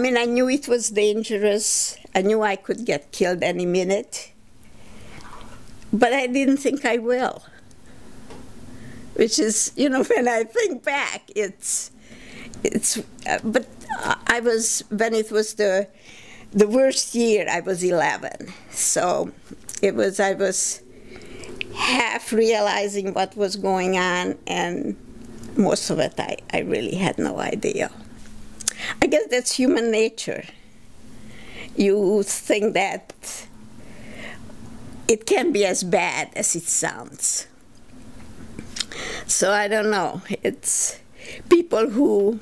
mean, I knew it was dangerous. I knew I could get killed any minute. But I didn't think I will. Which is, you know, when I think back, but I was, when it was the worst year, I was 11. So I was half realizing what was going on, and most of it I really had no idea. I guess that's human nature. You think that it can be as bad as it sounds. So I don't know. It's people who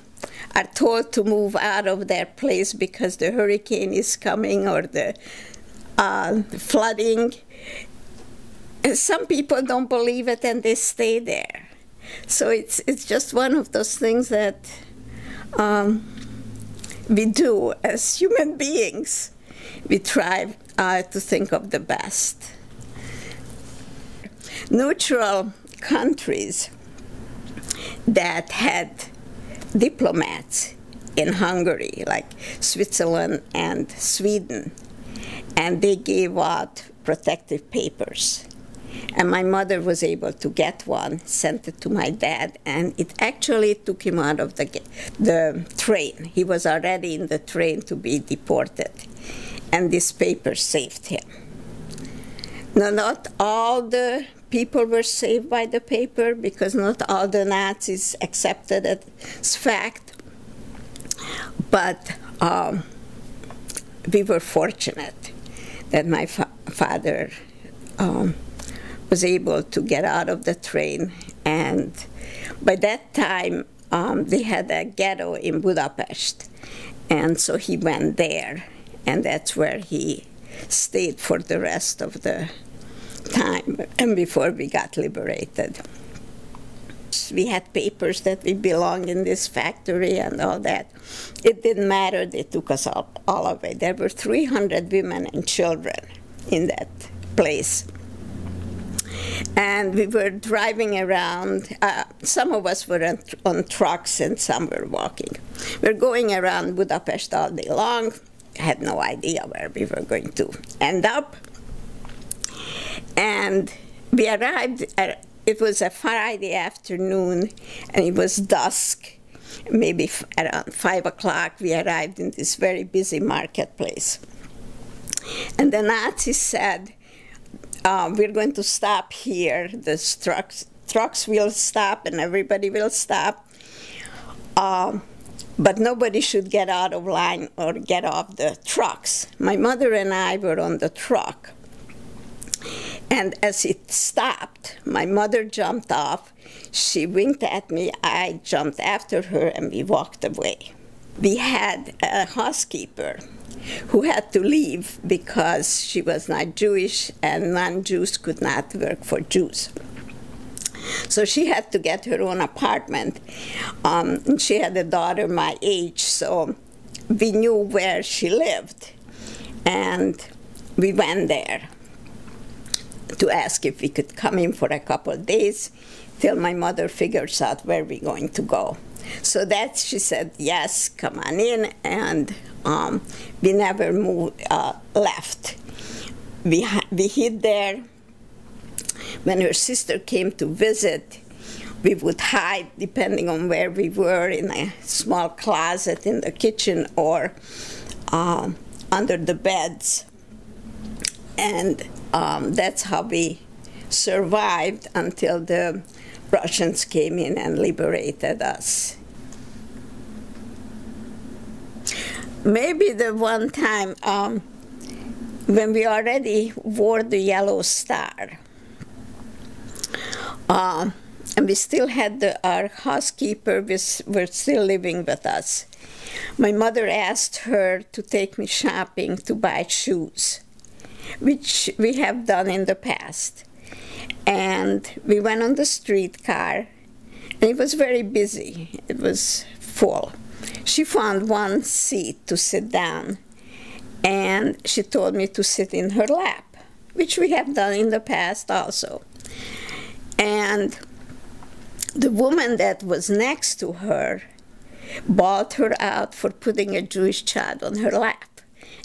are told to move out of their place because the hurricane is coming or the flooding. And some people don't believe it and they stay there. So it's just one of those things that we do as human beings. We try to think of the best. Neutral countries that had diplomats in Hungary, like Switzerland and Sweden, and they gave out protective papers. And my mother was able to get one, sent it to my dad, and it actually took him out of the train. He was already in the train to be deported, and this paper saved him. Now, not all the people were saved by the paper, because not all the Nazis accepted it as fact, but we were fortunate that my father was able to get out of the train, and by that time they had a ghetto in Budapest, and so he went there, and that's where he stayed for the rest of the time and before we got liberated. We had papers that we belonged in this factory and all that. It didn't matter, they took us all away. There were 300 women and children in that place. And we were driving around. Some of us were on trucks and some were walking. We were going around Budapest all day long. Had no idea where we were going to end up. And we arrived, it was a Friday afternoon, and it was dusk. Maybe around 5 o'clock, we arrived in this very busy marketplace. And the Nazis said, we're going to stop here. The trucks will stop and everybody will stop. But nobody should get out of line or get off the trucks. My mother and I were on the truck. And as it stopped, my mother jumped off. She winked at me. I jumped after her, and we walked away. We had a housekeeper who had to leave because she was not Jewish, and non-Jews could not work for Jews. So she had to get her own apartment. And she had a daughter my age, so we knew where she lived. And we went there to ask if we could come in for a couple of days till my mother figures out where we're going to go. So that she said, yes, come on in, and we never left. We hid there. When her sister came to visit, we would hide, depending on where we were, in a small closet in the kitchen or under the beds. And that's how we survived until the Russians came in and liberated us. Maybe the one time when we already wore the yellow star, and we still had our housekeeper were still living with us. My mother asked her to take me shopping to buy shoes, which we have done in the past. And we went on the streetcar, and it was very busy. It was full. She found one seat to sit down, and she told me to sit in her lap, which we have done in the past also. And the woman that was next to her bawled her out for putting a Jewish child on her lap.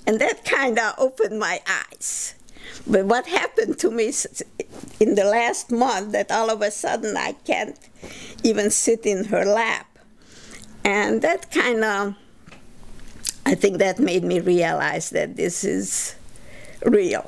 And that kind of opened my eyes. But what happened to me in the last month, that all of a sudden I can't even sit in her lap. And that kind of, I think that made me realize that this is real.